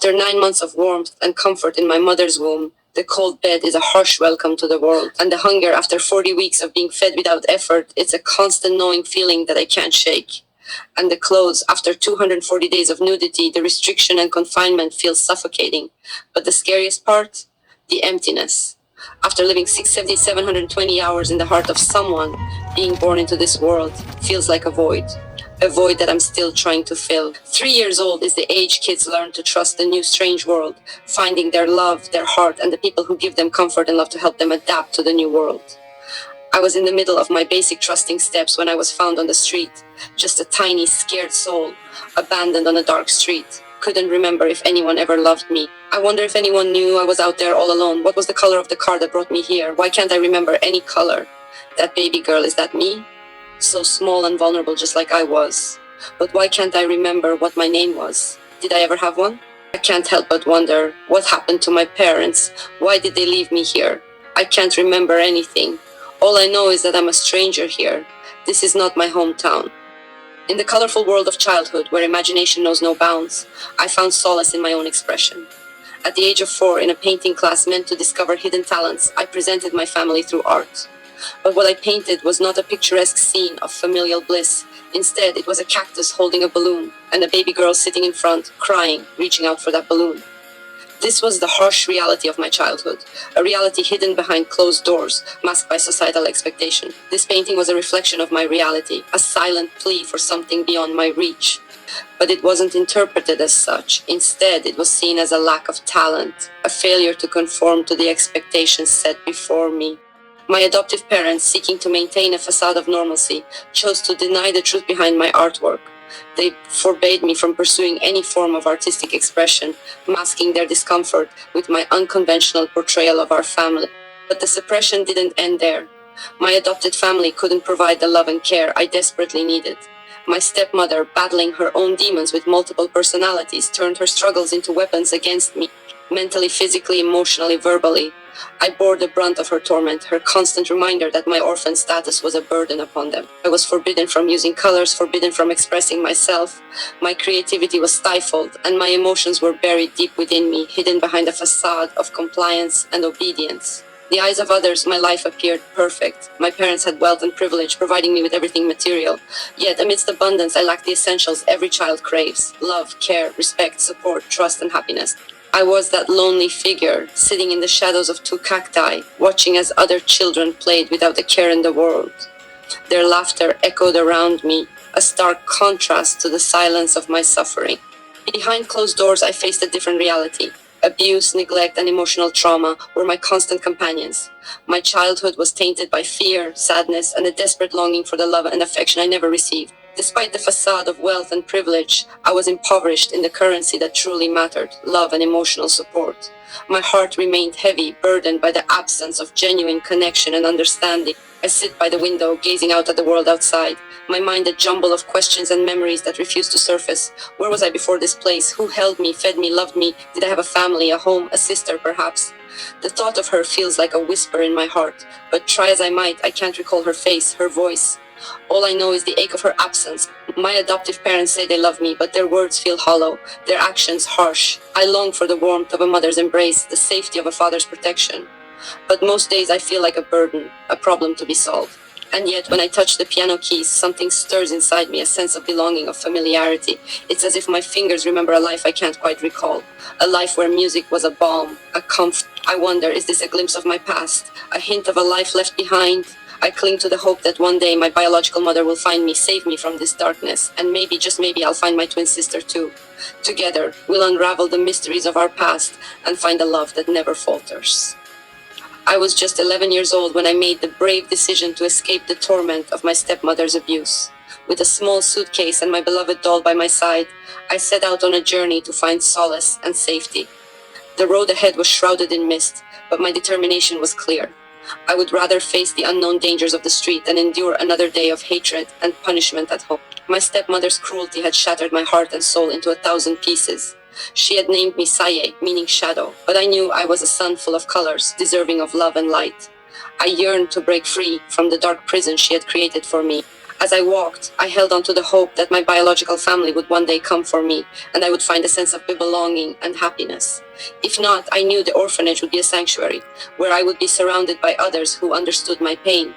After 9 months of warmth and comfort in my mother's womb, the cold bed is a harsh welcome to the world. And the hunger after 40 weeks of being fed without effort, it's a constant gnawing feeling that I can't shake. And the clothes, after 240 days of nudity, the restriction and confinement feels suffocating. But the scariest part? The emptiness. After living 670, 720 hours in the heart of someone, being born into this world feels like a void. A void that I'm still trying to fill. 3 years old is the age kids learn to trust the new strange world, finding their love, their heart, and the people who give them comfort and love to help them adapt to the new world. I was in the middle of my basic trusting steps when I was found on the street. Just a tiny, scared soul, abandoned on a dark street. Couldn't remember if anyone ever loved me. I wonder if anyone knew I was out there all alone. What was the color of the car that brought me here? Why can't I remember any color? That baby girl, is that me? So small and vulnerable, just like I was. But why can't I remember what my name was? Did I ever have one? I can't help but wonder, what happened to my parents? Why did they leave me here? I can't remember anything. All I know is that I'm a stranger here. This is not my hometown. In the colorful world of childhood, where imagination knows no bounds, I found solace in my own expression. At the age of 4, in a painting class meant to discover hidden talents, I presented my family through art. But what I painted was not a picturesque scene of familial bliss. Instead, it was a cactus holding a balloon, and a baby girl sitting in front, crying, reaching out for that balloon. This was the harsh reality of my childhood, a reality hidden behind closed doors, masked by societal expectation. This painting was a reflection of my reality, a silent plea for something beyond my reach. But it wasn't interpreted as such. Instead, it was seen as a lack of talent, a failure to conform to the expectations set before me. My adoptive parents, seeking to maintain a facade of normalcy, chose to deny the truth behind my artwork. They forbade me from pursuing any form of artistic expression, masking their discomfort with my unconventional portrayal of our family. But the suppression didn't end there. My adopted family couldn't provide the love and care I desperately needed. My stepmother, battling her own demons with multiple personalities, turned her struggles into weapons against me, mentally, physically, emotionally, verbally. I bore the brunt of her torment, her constant reminder that my orphan status was a burden upon them. I was forbidden from using colors, forbidden from expressing myself. My creativity was stifled, and my emotions were buried deep within me, hidden behind a facade of compliance and obedience. In the eyes of others, my life appeared perfect. My parents had wealth and privilege, providing me with everything material. Yet, amidst abundance, I lacked the essentials every child craves: love, care, respect, support, trust, and happiness. I was that lonely figure, sitting in the shadows of 2 cacti, watching as other children played without a care in the world. Their laughter echoed around me, a stark contrast to the silence of my suffering. Behind closed doors, I faced a different reality. Abuse, neglect, and emotional trauma were my constant companions. My childhood was tainted by fear, sadness, and a desperate longing for the love and affection I never received. Despite the facade of wealth and privilege, I was impoverished in the currency that truly mattered: love and emotional support. My heart remained heavy, burdened by the absence of genuine connection and understanding. I sit by the window, gazing out at the world outside, my mind a jumble of questions and memories that refused to surface. Where was I before this place? Who held me, fed me, loved me? Did I have a family, a home, a sister, perhaps? The thought of her feels like a whisper in my heart, but try as I might, I can't recall her face, her voice. All I know is the ache of her absence. My adoptive parents say they love me, but their words feel hollow, their actions harsh. I long for the warmth of a mother's embrace, the safety of a father's protection. But most days I feel like a burden, a problem to be solved. And yet, when I touch the piano keys, something stirs inside me, a sense of belonging, of familiarity. It's as if my fingers remember a life I can't quite recall. A life where music was a balm, a comfort. I wonder, is this a glimpse of my past? A hint of a life left behind? I cling to the hope that one day my biological mother will find me, save me from this darkness, and maybe, just maybe, I'll find my twin sister too. Together, we'll unravel the mysteries of our past and find a love that never falters. I was just 11 years old when I made the brave decision to escape the torment of my stepmother's abuse. With a small suitcase and my beloved doll by my side, I set out on a journey to find solace and safety. The road ahead was shrouded in mist, but my determination was clear. I would rather face the unknown dangers of the street than endure another day of hatred and punishment at home. My stepmother's cruelty had shattered my heart and soul into 1,000 pieces. She had named me Saye, meaning shadow, but I knew I was a sun full of colors, deserving of love and light. I yearned to break free from the dark prison she had created for me. As I walked, I held on to the hope that my biological family would one day come for me, and I would find a sense of belonging and happiness. If not, I knew the orphanage would be a sanctuary, where I would be surrounded by others who understood my pain.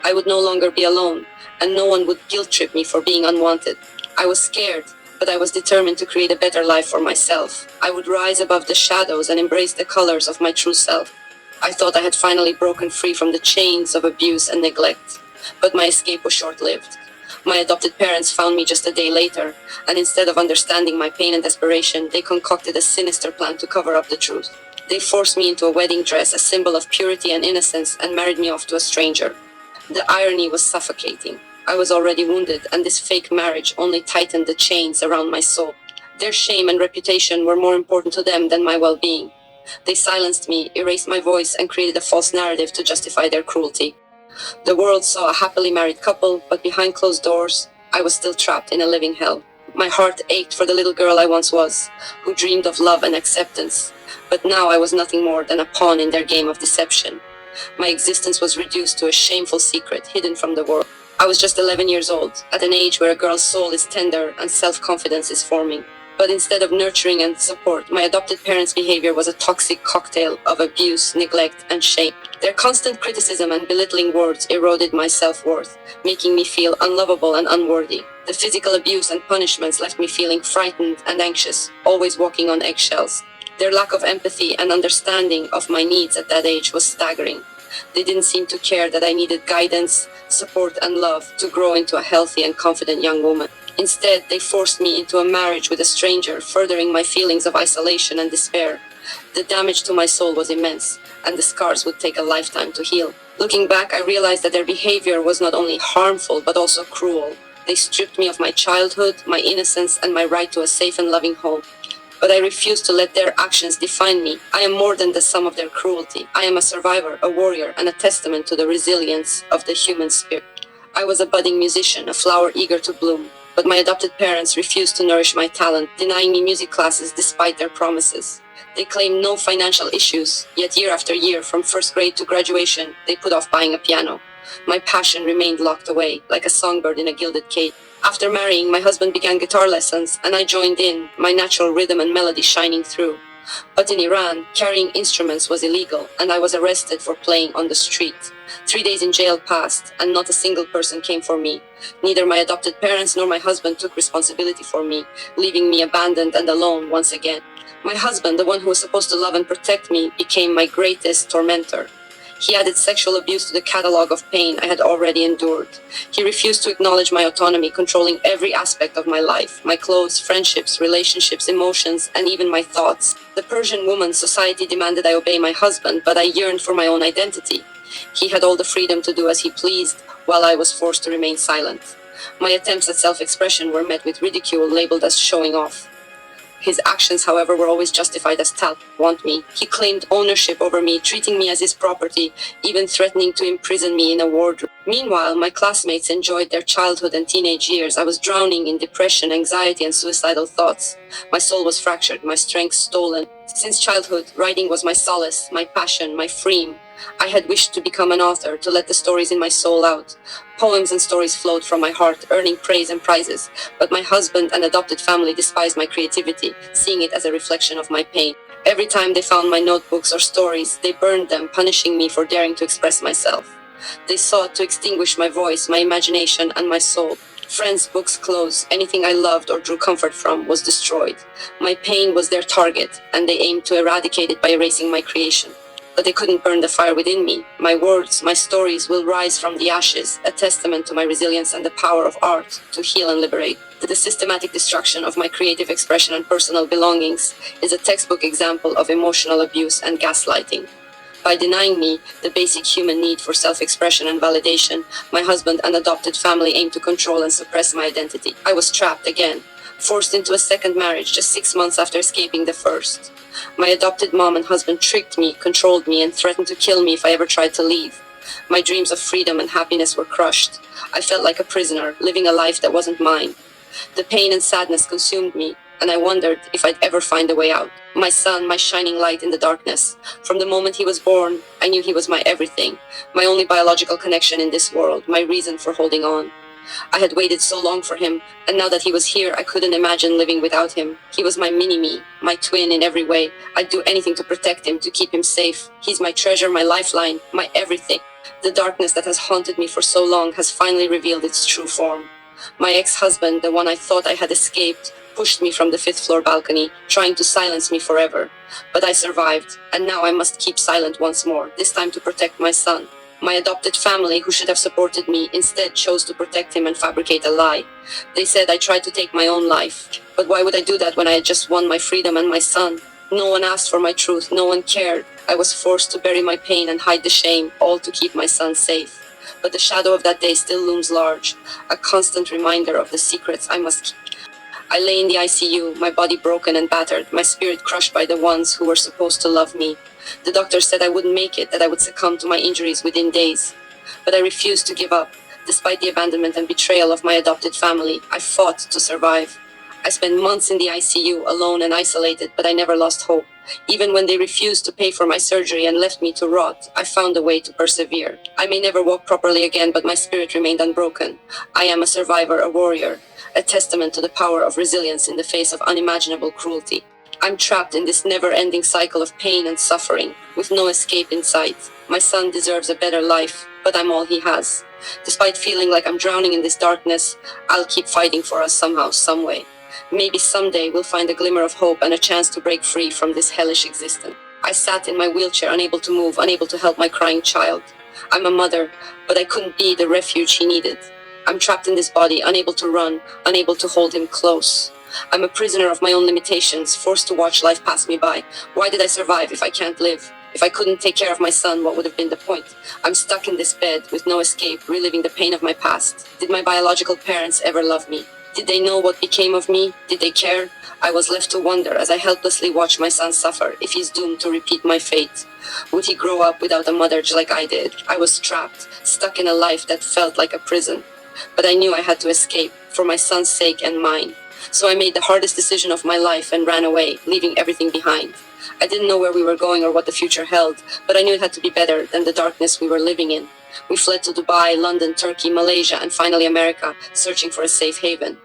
I would no longer be alone, and no one would guilt-trip me for being unwanted. I was scared, but I was determined to create a better life for myself. I would rise above the shadows and embrace the colors of my true self. I thought I had finally broken free from the chains of abuse and neglect, but my escape was short-lived. My adopted parents found me just a day later, and instead of understanding my pain and desperation, they concocted a sinister plan to cover up the truth. They forced me into a wedding dress, a symbol of purity and innocence, and married me off to a stranger. The irony was suffocating. I was already wounded, and this fake marriage only tightened the chains around my soul. Their shame and reputation were more important to them than my well-being. They silenced me, erased my voice, and created a false narrative to justify their cruelty. The world saw a happily married couple, but behind closed doors, I was still trapped in a living hell. My heart ached for the little girl I once was, who dreamed of love and acceptance. But now I was nothing more than a pawn in their game of deception. My existence was reduced to a shameful secret hidden from the world. I was just 11 years old, at an age where a girl's soul is tender and self-confidence is forming. But instead of nurturing and support, my adopted parents' behavior was a toxic cocktail of abuse, neglect, and shame. Their constant criticism and belittling words eroded my self-worth, making me feel unlovable and unworthy. The physical abuse and punishments left me feeling frightened and anxious, always walking on eggshells. Their lack of empathy and understanding of my needs at that age was staggering. They didn't seem to care that I needed guidance, support, and love to grow into a healthy and confident young woman. Instead, they forced me into a marriage with a stranger, furthering my feelings of isolation and despair. The damage to my soul was immense, and the scars would take a lifetime to heal. Looking back, I realized that their behavior was not only harmful, but also cruel. They stripped me of my childhood, my innocence, and my right to a safe and loving home. But I refuse to let their actions define me. I am more than the sum of their cruelty. I am a survivor, a warrior, and a testament to the resilience of the human spirit. I was a budding musician, a flower eager to bloom. But my adopted parents refused to nourish my talent, denying me music classes despite their promises. They claimed no financial issues, yet year after year, from first grade to graduation, they put off buying a piano. My passion remained locked away, like a songbird in a gilded cage. After marrying, my husband began guitar lessons, and I joined in, my natural rhythm and melody shining through. But in Iran, carrying instruments was illegal, and I was arrested for playing on the street. 3 days in jail passed, and not a single person came for me. Neither my adopted parents nor my husband took responsibility for me, leaving me abandoned and alone once again. My husband, the one who was supposed to love and protect me, became my greatest tormentor. He added sexual abuse to the catalog of pain I had already endured. He refused to acknowledge my autonomy, controlling every aspect of my life, my clothes, friendships, relationships, emotions, and even my thoughts. The Persian woman society demanded I obey my husband, but I yearned for my own identity. He had all the freedom to do as he pleased, while I was forced to remain silent. My attempts at self-expression were met with ridicule, labeled as showing off. His actions, however, were always justified as want me. He claimed ownership over me, treating me as his property, even threatening to imprison me in a wardroom. Meanwhile, my classmates enjoyed their childhood and teenage years. I was drowning in depression, anxiety, and suicidal thoughts. My soul was fractured, my strength stolen. Since childhood, writing was my solace, my passion, my freedom. I had wished to become an author, to let the stories in my soul out. Poems and stories flowed from my heart, earning praise and prizes. But my husband and adopted family despised my creativity, seeing it as a reflection of my pain. Every time they found my notebooks or stories, they burned them, punishing me for daring to express myself. They sought to extinguish my voice, my imagination, and my soul. Friends, books, clothes, anything I loved or drew comfort from was destroyed. My pain was their target, and they aimed to eradicate it by erasing my creation. But they couldn't burn the fire within me. My words, my stories will rise from the ashes, a testament to my resilience and the power of art to heal and liberate. The systematic destruction of my creative expression and personal belongings is a textbook example of emotional abuse and gaslighting. By denying me the basic human need for self-expression and validation, my husband and adopted family aimed to control and suppress my identity. I was trapped again, forced into a second marriage just 6 months after escaping the first. My adopted mom and husband tricked me, controlled me, and threatened to kill me if I ever tried to leave. My dreams of freedom and happiness were crushed. I felt like a prisoner, living a life that wasn't mine. The pain and sadness consumed me, and I wondered if I'd ever find a way out. My son, my shining light in the darkness. From the moment he was born, I knew he was my everything, my only biological connection in this world, my reason for holding on. I had waited so long for him, and now that he was here, I couldn't imagine living without him. He was my mini-me, my twin in every way. I'd do anything to protect him, to keep him safe. He's my treasure, my lifeline, my everything. The darkness that has haunted me for so long has finally revealed its true form. My ex-husband, the one I thought I had escaped, pushed me from the 5th-floor balcony, trying to silence me forever. But I survived, and now I must keep silent once more, this time to protect my son. My adopted family, who should have supported me, instead chose to protect him and fabricate a lie. They said I tried to take my own life. But why would I do that when I had just won my freedom and my son? No one asked for my truth, no one cared. I was forced to bury my pain and hide the shame, all to keep my son safe. But the shadow of that day still looms large, a constant reminder of the secrets I must keep. I lay in the ICU, my body broken and battered, my spirit crushed by the ones who were supposed to love me. The doctor said I wouldn't make it, that I would succumb to my injuries within days. But I refused to give up. Despite the abandonment and betrayal of my adopted family, I fought to survive. I spent months in the ICU, alone and isolated, but I never lost hope. Even when they refused to pay for my surgery and left me to rot, I found a way to persevere. I may never walk properly again, but my spirit remained unbroken. I am a survivor, a warrior, a testament to the power of resilience in the face of unimaginable cruelty. I'm trapped in this never-ending cycle of pain and suffering, with no escape in sight. My son deserves a better life, but I'm all he has. Despite feeling like I'm drowning in this darkness, I'll keep fighting for us somehow, some way. Maybe someday we'll find a glimmer of hope and a chance to break free from this hellish existence. I sat in my wheelchair, unable to move, unable to help my crying child. I'm a mother, but I couldn't be the refuge he needed. I'm trapped in this body, unable to run, unable to hold him close. I'm a prisoner of my own limitations, forced to watch life pass me by. Why did I survive if I can't live? If I couldn't take care of my son, what would have been the point? I'm stuck in this bed with no escape, reliving the pain of my past. Did my biological parents ever love me? Did they know what became of me? Did they care? I was left to wonder as I helplessly watched my son suffer, if he's doomed to repeat my fate. Would he grow up without a mother just like I did? I was trapped, stuck in a life that felt like a prison. But I knew I had to escape, for my son's sake and mine. So I made the hardest decision of my life and ran away, leaving everything behind. I didn't know where we were going or what the future held, but I knew it had to be better than the darkness we were living in. We fled to Dubai, London, Turkey, Malaysia, and finally America, searching for a safe haven.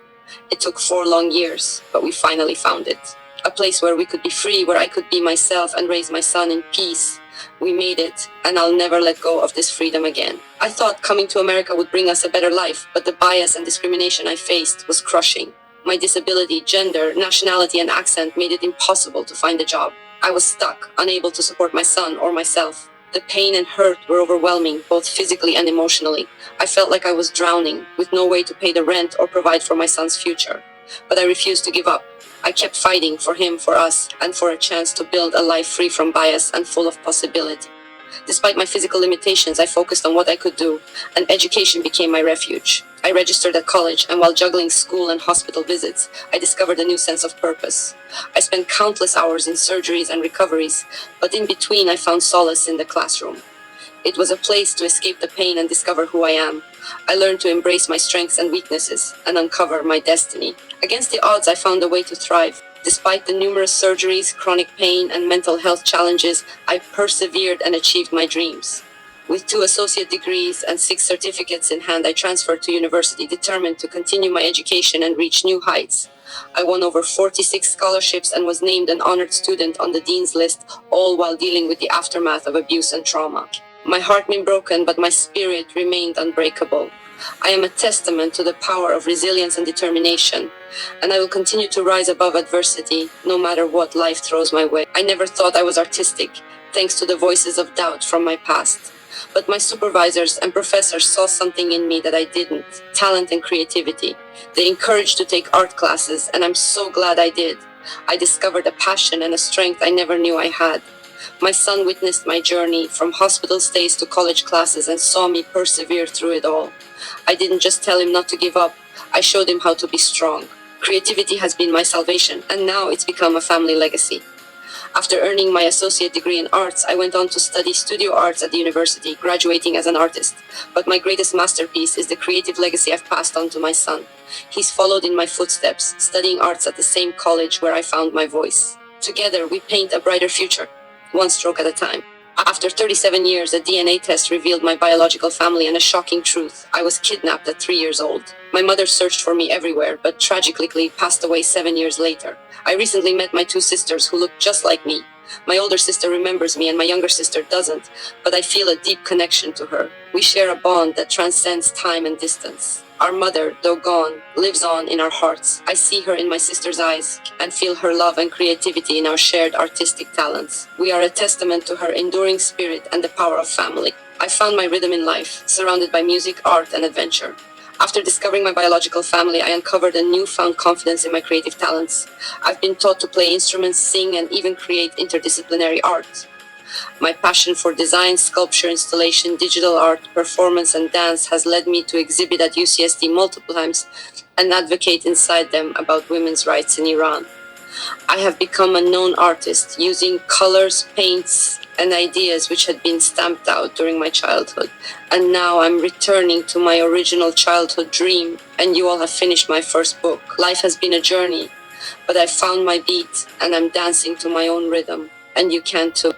It took 4 long years, but we finally found it. A place where we could be free, where I could be myself and raise my son in peace. We made it, and I'll never let go of this freedom again. I thought coming to America would bring us a better life, but the bias and discrimination I faced was crushing. My disability, gender, nationality, and accent made it impossible to find a job. I was stuck, unable to support my son or myself. The pain and hurt were overwhelming, both physically and emotionally. I felt like I was drowning, with no way to pay the rent or provide for my son's future. But I refused to give up. I kept fighting for him, for us, and for a chance to build a life free from bias and full of possibility. Despite my physical limitations, I focused on what I could do, and education became my refuge. I registered at college, and while juggling school and hospital visits, I discovered a new sense of purpose. I spent countless hours in surgeries and recoveries, but in between I found solace in the classroom. It was a place to escape the pain and discover who I am. I learned to embrace my strengths and weaknesses, and uncover my destiny. Against the odds, I found a way to thrive. Despite the numerous surgeries, chronic pain, and mental health challenges, I persevered and achieved my dreams. With 2 associate degrees and 6 certificates in hand, I transferred to university, determined to continue my education and reach new heights. I won over 46 scholarships and was named an honored student on the dean's list, all while dealing with the aftermath of abuse and trauma. My heart been broken, but my spirit remained unbreakable. I am a testament to the power of resilience and determination, and I will continue to rise above adversity, no matter what life throws my way. I never thought I was artistic, thanks to the voices of doubt from my past. But my supervisors and professors saw something in me that I didn't, talent and creativity. They encouraged to take art classes, and I'm so glad I did. I discovered a passion and a strength I never knew I had. My son witnessed my journey, from hospital stays to college classes, and saw me persevere through it all. I didn't just tell him not to give up, I showed him how to be strong. Creativity has been my salvation, and now it's become a family legacy. After earning my associate degree in arts, I went on to study studio arts at the university, graduating as an artist. But my greatest masterpiece is the creative legacy I've passed on to my son. He's followed in my footsteps, studying arts at the same college where I found my voice. Together, we paint a brighter future, one stroke at a time. After 37 years, a DNA test revealed my biological family and a shocking truth. I was kidnapped at 3 years old. My mother searched for me everywhere, but tragically passed away 7 years later. I recently met my two sisters who look just like me. My older sister remembers me and my younger sister doesn't, but I feel a deep connection to her. We share a bond that transcends time and distance. Our mother, though gone, lives on in our hearts. I see her in my sister's eyes and feel her love and creativity in our shared artistic talents. We are a testament to her enduring spirit and the power of family. I found my rhythm in life, surrounded by music, art, and adventure. After discovering my biological family, I uncovered a newfound confidence in my creative talents. I've been taught to play instruments, sing, and even create interdisciplinary art. My passion for design, sculpture, installation, digital art, performance, and dance has led me to exhibit at UCSD multiple times and advocate inside them about women's rights in Iran. I have become a known artist, using colors, paints, and ideas which had been stamped out during my childhood. And now I'm returning to my original childhood dream, and you all have finished my first book. Life has been a journey, but I found my beat, and I'm dancing to my own rhythm, and you can too.